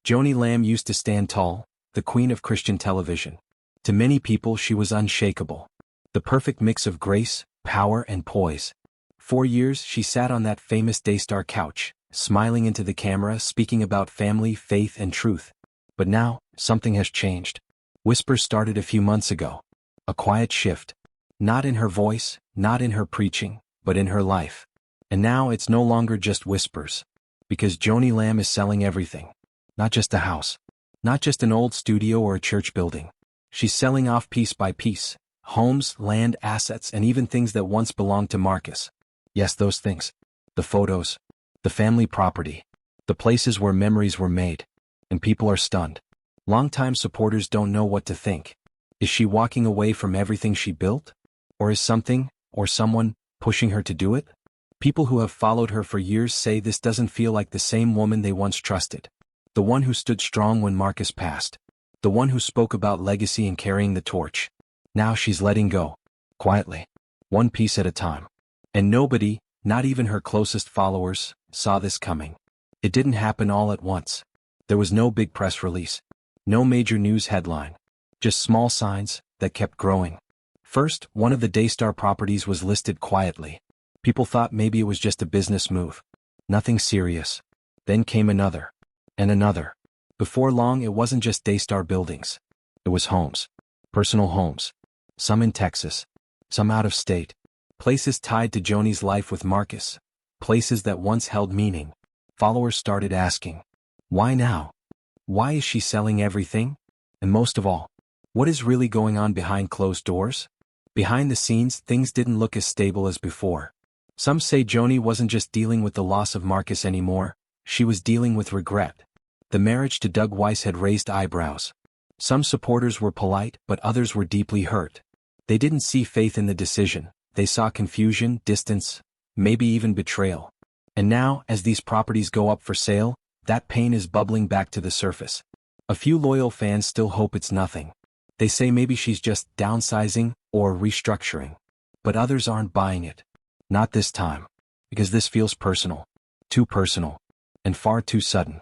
Joni Lamb used to stand tall, the queen of Christian television. To many people she was unshakable. The perfect mix of grace, power and poise. For years she sat on that famous Daystar couch, smiling into the camera, speaking about family, faith and truth. But now, something has changed. Whispers started a few months ago. A quiet shift. Not in her voice, not in her preaching, but in her life. And now it's no longer just whispers. Because Joni Lamb is selling everything. Not just a house. Not just an old studio or a church building. She's selling off piece by piece. Homes, land, assets, and even things that once belonged to Marcus. Yes, those things. The photos. The family property. The places where memories were made. And people are stunned. Longtime supporters don't know what to think. Is she walking away from everything she built? Or is something, or someone, pushing her to do it? People who have followed her for years say this doesn't feel like the same woman they once trusted. The one who stood strong when Marcus passed. The one who spoke about legacy and carrying the torch. Now she's letting go. Quietly. One piece at a time. And nobody, not even her closest followers, saw this coming. It didn't happen all at once. There was no big press release. No major news headline. Just small signs that kept growing. First, one of the Daystar properties was listed quietly. People thought maybe it was just a business move. Nothing serious. Then came another. And another. Before long it wasn't just Daystar buildings. It was homes. Personal homes. Some in Texas. Some out of state. Places tied to Joni's life with Marcus. Places that once held meaning. Followers started asking. Why now? Why is she selling everything? And most of all, what is really going on behind closed doors? Behind the scenes, things didn't look as stable as before. Some say Joni wasn't just dealing with the loss of Marcus anymore, she was dealing with regret. The marriage to Weiss had raised eyebrows. Some supporters were polite, but others were deeply hurt. They didn't see faith in the decision, they saw confusion, distance, maybe even betrayal. And now, as these properties go up for sale, that pain is bubbling back to the surface. A few loyal fans still hope it's nothing. They say maybe she's just downsizing or restructuring. But others aren't buying it. Not this time. Because this feels personal. Too personal. And far too sudden.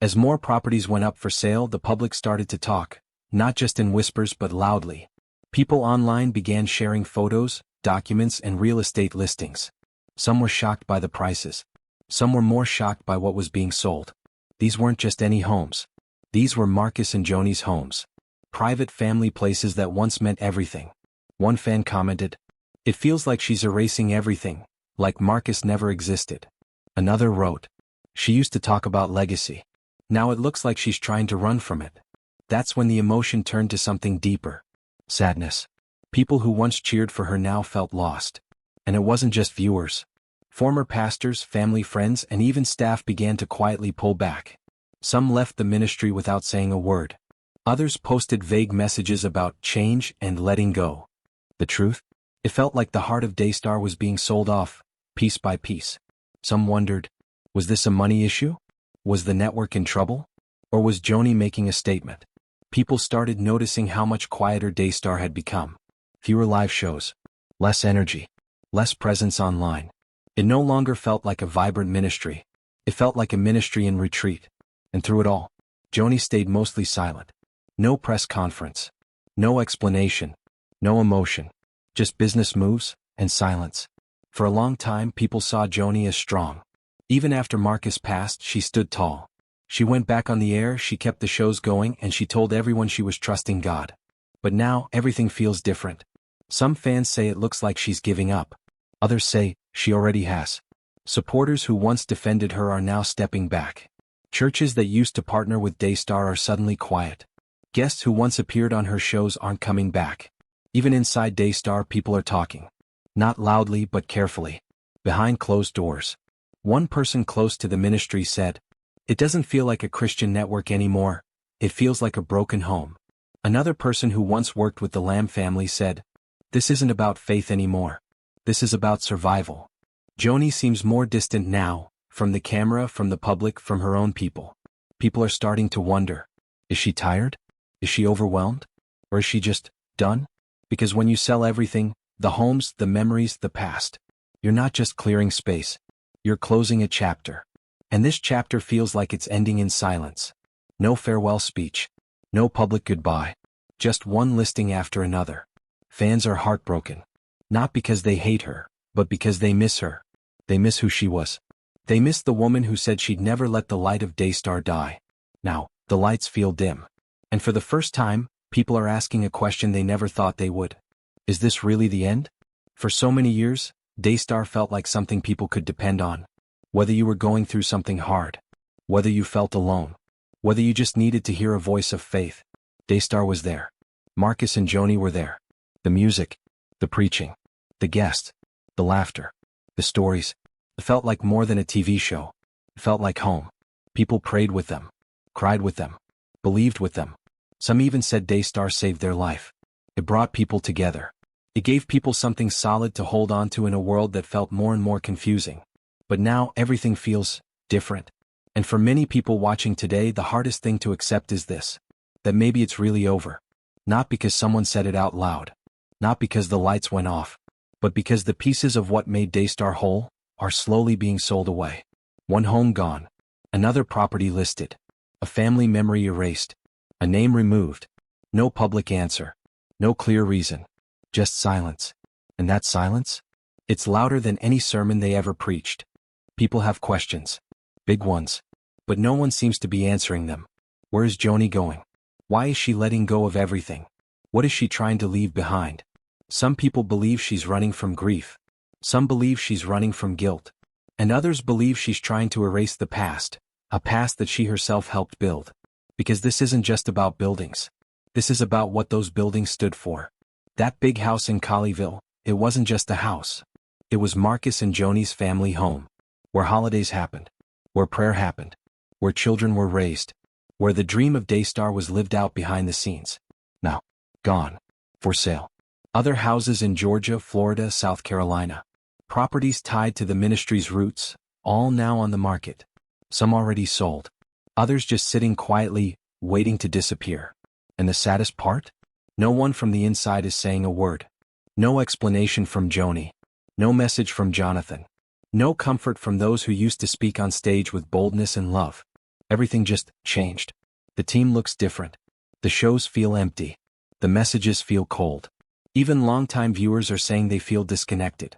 As more properties went up for sale, the public started to talk. Not just in whispers but loudly. People online began sharing photos, documents, and real estate listings. Some were shocked by the prices. Some were more shocked by what was being sold. These weren't just any homes. These were Marcus and Joni's homes. Private family places that once meant everything. One fan commented, "It feels like she's erasing everything, like Marcus never existed." Another wrote, "She used to talk about legacy. Now it looks like she's trying to run from it." That's when the emotion turned to something deeper. Sadness. People who once cheered for her now felt lost. And it wasn't just viewers. Former pastors, family friends, and even staff began to quietly pull back. Some left the ministry without saying a word. Others posted vague messages about change and letting go. The truth? It felt like the heart of Daystar was being sold off, piece by piece. Some wondered, was this a money issue? Was the network in trouble? Or was Joni making a statement? People started noticing how much quieter Daystar had become. Fewer live shows. Less energy. Less presence online. It no longer felt like a vibrant ministry. It felt like a ministry in retreat. And through it all, Joni stayed mostly silent. No press conference. No explanation. No emotion. Just business moves and silence. For a long time, people saw Joni as strong. Even after Marcus passed, she stood tall. She went back on the air, she kept the shows going, and she told everyone she was trusting God. But now, everything feels different. Some fans say it looks like she's giving up. Others say, she already has. Supporters who once defended her are now stepping back. Churches that used to partner with Daystar are suddenly quiet. Guests who once appeared on her shows aren't coming back. Even inside Daystar, people are talking. Not loudly but carefully. Behind closed doors. One person close to the ministry said, "It doesn't feel like a Christian network anymore. It feels like a broken home." Another person who once worked with the Lamb family said, "This isn't about faith anymore. This is about survival." Joni seems more distant now, from the camera, from the public, from her own people. People are starting to wonder, is she tired? Is she overwhelmed? Or is she just done? Because when you sell everything, the homes, the memories, the past, you're not just clearing space. You're closing a chapter. And this chapter feels like it's ending in silence. No farewell speech. No public goodbye. Just one listing after another. Fans are heartbroken. Not because they hate her, but because they miss her. They miss who she was. They miss the woman who said she'd never let the light of Daystar die. Now, the lights feel dim. And for the first time, people are asking a question they never thought they would. Is this really the end? For so many years, Daystar felt like something people could depend on. Whether you were going through something hard, whether you felt alone, whether you just needed to hear a voice of faith, Daystar was there. Marcus and Joni were there. The music, the preaching, the guests, the laughter, the stories. It felt like more than a TV show. It felt like home. People prayed with them, cried with them, believed with them. Some even said Daystar saved their life. It brought people together. It gave people something solid to hold on to in a world that felt more and more confusing. But now everything feels different. And for many people watching today, the hardest thing to accept is this: that maybe it's really over. Not because someone said it out loud. Not because the lights went off. But because the pieces of what made Daystar whole are slowly being sold away. One home gone. Another property listed. A family memory erased. A name removed. No public answer. No clear reason. Just silence. And that silence? It's louder than any sermon they ever preached. People have questions. Big ones. But no one seems to be answering them. Where is Joni going? Why is she letting go of everything? What is she trying to leave behind? Some people believe she's running from grief. Some believe she's running from guilt. And others believe she's trying to erase the past, a past that she herself helped build. Because this isn't just about buildings. This is about what those buildings stood for. That big house in Colleyville, it wasn't just a house. It was Marcus and Joni's family home. Where holidays happened. Where prayer happened. Where children were raised. Where the dream of Daystar was lived out behind the scenes. Now, gone. For sale. Other houses in Georgia, Florida, South Carolina. Properties tied to the ministry's roots, all now on the market. Some already sold. Others just sitting quietly, waiting to disappear. And the saddest part? No one from the inside is saying a word. No explanation from Joni. No message from Jonathan. No comfort from those who used to speak on stage with boldness and love. Everything just changed. The team looks different. The shows feel empty. The messages feel cold. Even longtime viewers are saying they feel disconnected.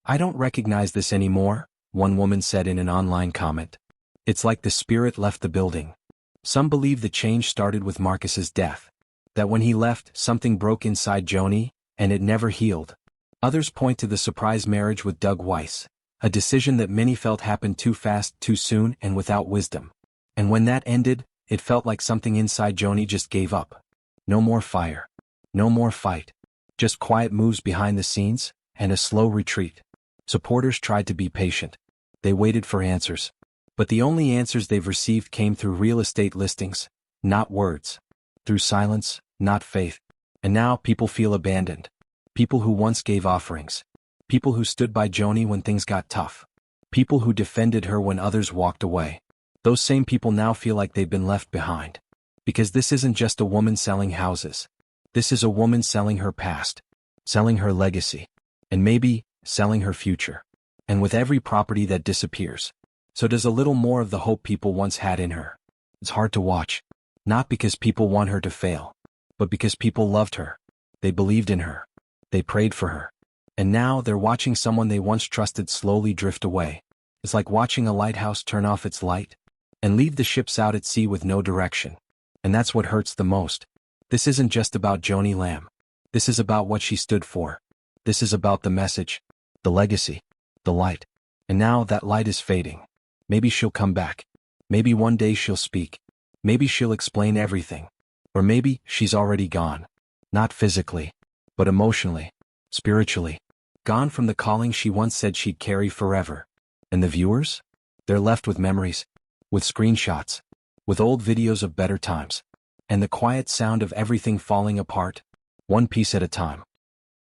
I don't recognize this anymore, one woman said in an online comment. It's like the spirit left the building. Some believe the change started with Marcus's death. That when he left, something broke inside Joni, and it never healed. Others point to the surprise marriage with Weiss, a decision that many felt happened too fast, too soon, and without wisdom. And when that ended, it felt like something inside Joni just gave up. No more fire. No more fight. Just quiet moves behind the scenes, and a slow retreat. Supporters tried to be patient. They waited for answers. But the only answers they've received came through real estate listings, not words. Through silence, not faith. And now people feel abandoned. People who once gave offerings. People who stood by Joni when things got tough. People who defended her when others walked away. Those same people now feel like they've been left behind. Because this isn't just a woman selling houses. This is a woman selling her past. Selling her legacy. And maybe, selling her future. And with every property that disappears, so does a little more of the hope people once had in her. It's hard to watch. Not because people want her to fail. But because people loved her. They believed in her. They prayed for her. And now they're watching someone they once trusted slowly drift away. It's like watching a lighthouse turn off its light and leave the ships out at sea with no direction. And that's what hurts the most. This isn't just about Joni Lamb. This is about what she stood for. This is about the message, the legacy, the light. And now that light is fading. Maybe she'll come back. Maybe one day she'll speak. Maybe she'll explain everything. Or maybe she's already gone. Not physically, but emotionally, spiritually. Gone from the calling she once said she'd carry forever. And the viewers? They're left with memories, with screenshots, with old videos of better times, and the quiet sound of everything falling apart, one piece at a time.